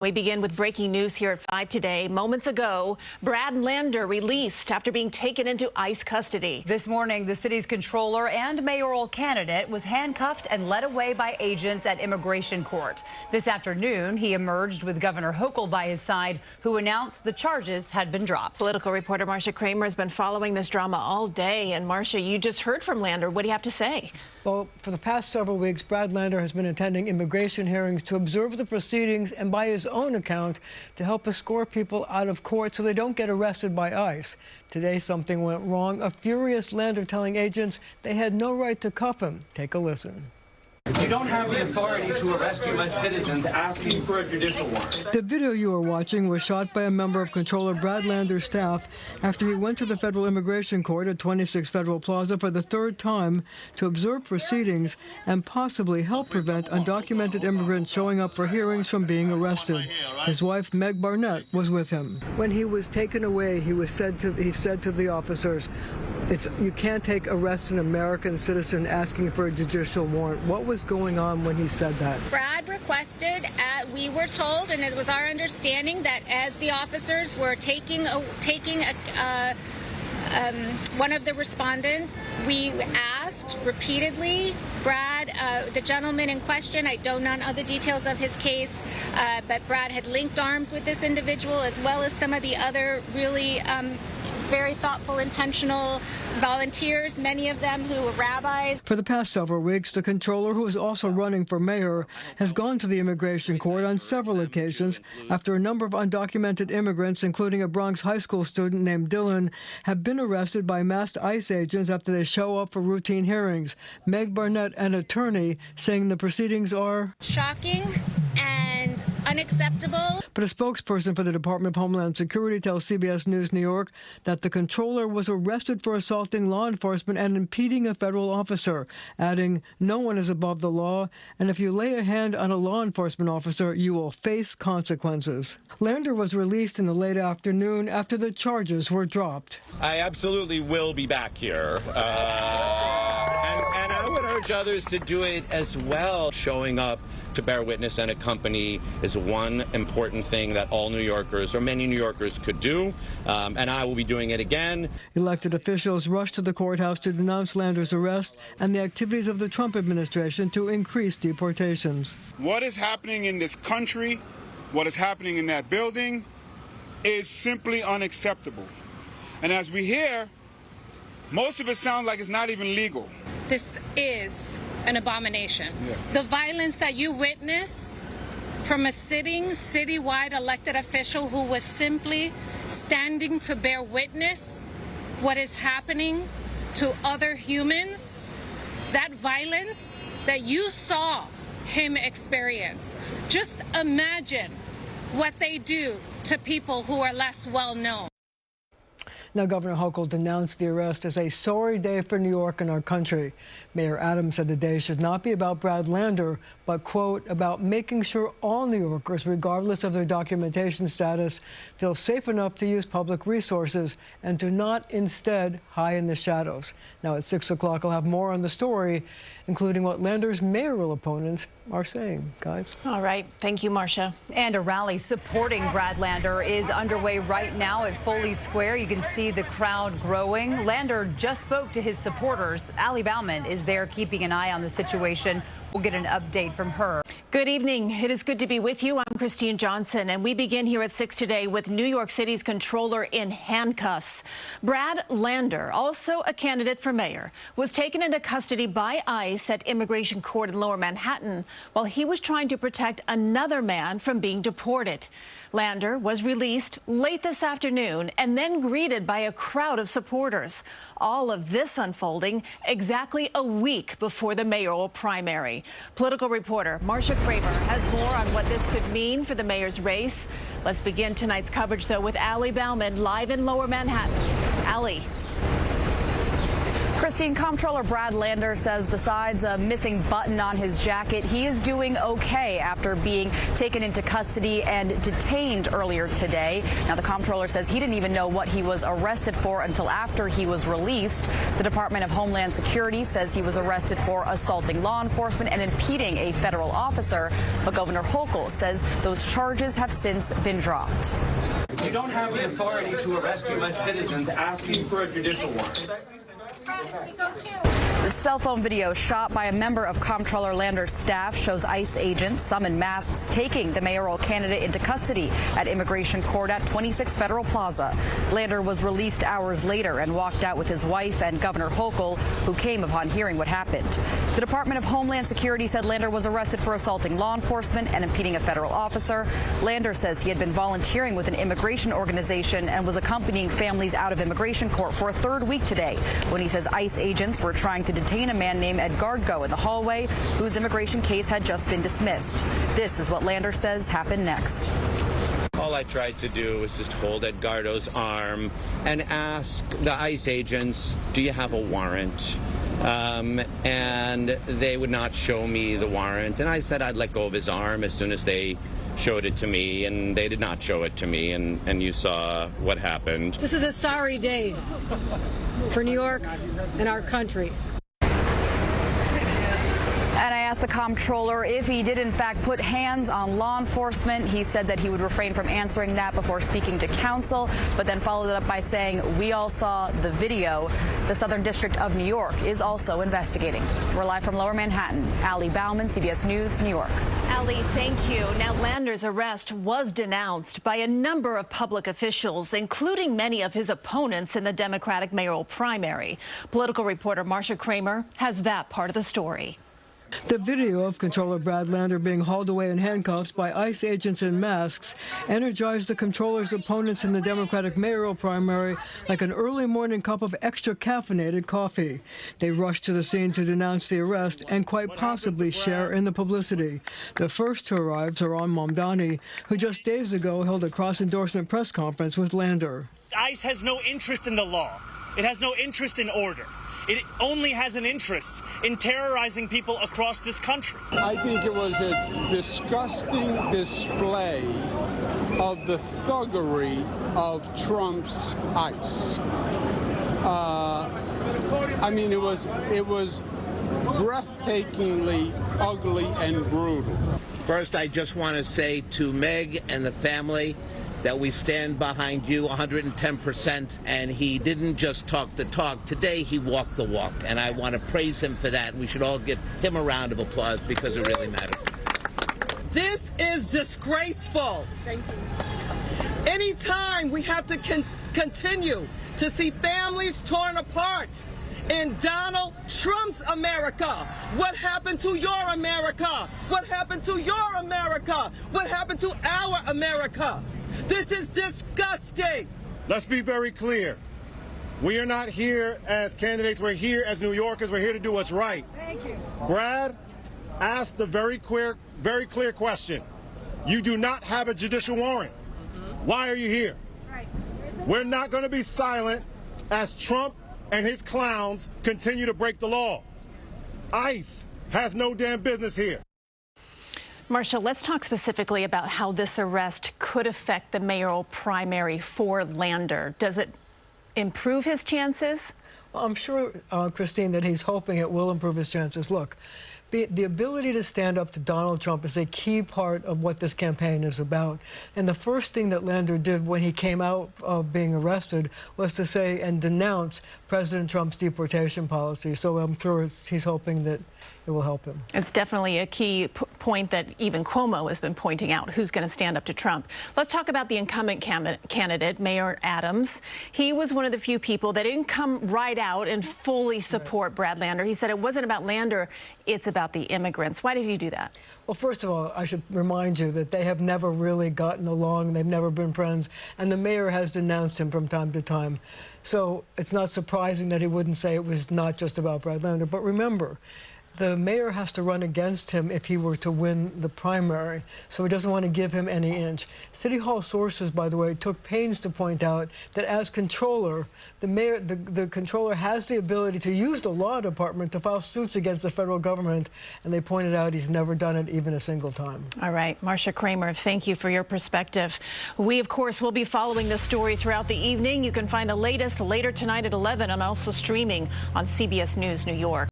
We begin with breaking news here at 5 today. Moments ago, Brad Lander released after being taken into ICE custody. This morning, the city's comptroller and mayoral candidate was handcuffed and led away by agents at immigration court. This afternoon, he emerged with Governor Hochul by his side, who announced the charges had been dropped. Political reporter Marcia Kramer has been following this drama all day. And Marcia, you just heard from Lander. What do you have to say? Well, for the past several weeks, Brad Lander has been attending immigration hearings to observe the proceedings and, by his own account, to help escort people out of court so they don't get arrested by ICE. Today, something went wrong. A furious Lander telling agents they had no right to cuff him. Take a listen. You don't have the authority to arrest U.S. citizens asking for a judicial warrant. The video you are watching was shot by a member of Comptroller Brad Lander's staff after he went to the federal immigration court at 26 Federal Plaza for the third time to observe proceedings and possibly help prevent undocumented immigrants showing up for hearings from being arrested. His wife, Meg Barnett, was with him. When he was taken away, he said to the officers, you can't take arrest an American citizen asking for a judicial warrant. What was going on when he said that? Brad requested, we were told, and it was our understanding, that as the officers were taking one of the respondents, we asked repeatedly, Brad, the gentleman in question, I don't know the details of his case, but Brad had linked arms with this individual as well as some of the other really very thoughtful, intentional volunteers, many of them who were rabbis. For the past several weeks, the comptroller, who is also running for mayor, has gone to the immigration court on several occasions after a number of undocumented immigrants, including a Bronx high school student named Dylan, have been arrested by masked ICE agents after they show up for routine hearings. Meg Barnett, an attorney, saying the proceedings are shocking and unacceptable. But a spokesperson for the Department of Homeland Security tells CBS News New York that the comptroller was arrested for assaulting law enforcement and impeding a federal officer, adding, no one is above the law, and if you lay a hand on a law enforcement officer, you will face consequences. Lander was released in the late afternoon after the charges were dropped. I absolutely will be back here. And I would urge others to do it as well. Showing up to bear witness and accompany is one important thing that all New Yorkers, or many New Yorkers, could do, and I will be doing it again. Elected officials rushed to the courthouse to denounce Lander's arrest and the activities of the Trump administration to increase deportations. What is happening in this country, what is happening in that building, is simply unacceptable. And as we hear, most of it sounds like it's not even legal. This is an abomination. Yeah. The violence that you witness from a citywide elected official who was simply standing to bear witness what is happening to other humans, that violence that you saw him experience. Just imagine what they do to people who are less well known. Now, Governor Hochul denounced the arrest as a sorry day for New York and our country. Mayor Adams said the day should not be about Brad Lander, but, quote, about making sure all New Yorkers, regardless of their documentation status, feel safe enough to use public resources and do not instead hide in the shadows. Now, at 6 o'clock, I'll have more on the story, including what Lander's mayoral opponents are saying. Guys? All right. Thank you, Marcia. And a rally supporting Brad Lander is underway right now at Foley Square. You can see the crowd growing. Lander just spoke to his supporters. Allie Bauman is there keeping an eye on the situation. We'll get an update from her. Good evening. It is good to be with you. I'm Christine Johnson, and we begin here at 6 today with New York City's comptroller in handcuffs. Brad Lander, also a candidate for mayor, was taken into custody by ICE at Immigration Court in Lower Manhattan while he was trying to protect another man from being deported. Lander was released late this afternoon and then greeted by a crowd of supporters. All of this unfolding exactly a week before the mayoral primary. Political reporter Marcia Kramer has more on what this could mean for the mayor's race. Let's begin tonight's coverage, though, with Allie Bauman live in Lower Manhattan. Allie. Christine, Comptroller Brad Lander says besides a missing button on his jacket, he is doing okay after being taken into custody and detained earlier today. Now, the comptroller says he didn't even know what he was arrested for until after he was released. The Department of Homeland Security says he was arrested for assaulting law enforcement and impeding a federal officer. But Governor Hochul says those charges have since been dropped. You don't have the authority to arrest U.S. citizens asking for a judicial warrant. The cell phone video shot by a member of Comptroller Lander's staff shows ICE agents, some in masks, taking the mayoral candidate into custody at Immigration Court at 26 Federal Plaza. Lander was released hours later and walked out with his wife and Governor Hochul, who came upon hearing what happened. The Department of Homeland Security said Lander was arrested for assaulting law enforcement and impeding a federal officer. Lander says he had been volunteering with an immigration organization and was accompanying families out of Immigration Court for a third week today, when he says ICE agents were trying to detain a man named Edgardo in the hallway, whose immigration case had just been dismissed. This is what Lander says happened next. All I tried to do was just hold Edgardo's arm and ask the ICE agents, do you have a warrant? And they would not show me the warrant. And I said I'd let go of his arm as soon as they showed it to me, and they did not show it to me, and you saw what happened. This is a sorry day for New York and our country. And I asked the comptroller if he did in fact put hands on law enforcement. He said that he would refrain from answering that before speaking to counsel, but then followed it up by saying, we all saw the video. The Southern District of New York is also investigating. We're live from Lower Manhattan. Ali Bauman, CBS News, New York. Ali, thank you. Now, Lander's arrest was denounced by a number of public officials, including many of his opponents in the Democratic mayoral primary. Political reporter Marcia Kramer has that part of the story. The video of Comptroller Brad Lander being hauled away in handcuffs by ICE agents in masks energized the comptroller's opponents in the Democratic mayoral primary like an early morning cup of extra caffeinated coffee. They rushed to the scene to denounce the arrest and quite possibly share in the publicity. The first to arrive, Zohran Mamdani, who just days ago held a cross-endorsement press conference with Lander. ICE has no interest in the law. It has no interest in order. It only has an interest in terrorizing people across this country. I think it was a disgusting display of the thuggery of Trump's ICE. I mean, it was breathtakingly ugly and brutal. First, I just want to say to Meg and the family that we stand behind you 110%, and he didn't just talk the talk. Today, he walked the walk, and I want to praise him for that, and we should all give him a round of applause because it really matters. This is disgraceful. Thank you. Anytime we have to continue to see families torn apart in Donald Trump's America. What happened to your America? What happened to your America? What happened to our America? This is disgusting. Let's be very clear. We are not here as candidates. We're here as New Yorkers. We're here to do what's right. Thank you. Brad asked the very clear question. You do not have a judicial warrant. Why are you here? Right. We're not going to be silent as Trump and his clowns continue to break the law. ICE has no damn business here. Marcia, let's talk specifically about how this arrest could affect the mayoral primary for Lander. Does it improve his chances? Well, I'm sure, Christine, that he's hoping it will improve his chances. Look, the ability to stand up to Donald Trump is a key part of what this campaign is about. And the first thing that Lander did when he came out of being arrested was to say and denounce President Trump's deportation policy. So I'm sure he's hoping that it will help him. It's definitely a key point that even Cuomo has been pointing out, who's going to stand up to Trump. Let's talk about the incumbent candidate, Mayor Adams. He was one of the few people that didn't come right out and fully support Brad Lander. He said it wasn't about Lander, it's about the immigrants. Why did he do that? Well, first of all, I should remind you that they have never really gotten along. They've never been friends. And the mayor has denounced him from time to time. So it's not surprising that he wouldn't say it was not just about Brad Lander. But remember, the mayor has to run against him if he were to win the primary, so he doesn't want to give him any inch. City Hall sources, by the way, took pains to point out that as controller, the controller has the ability to use the law department to file suits against the federal government, and they pointed out he's never done it even a single time. All right, Marcia Kramer, thank you for your perspective. We, of course, will be following this story throughout the evening. You can find the latest later tonight at 11 and also streaming on CBS News New York.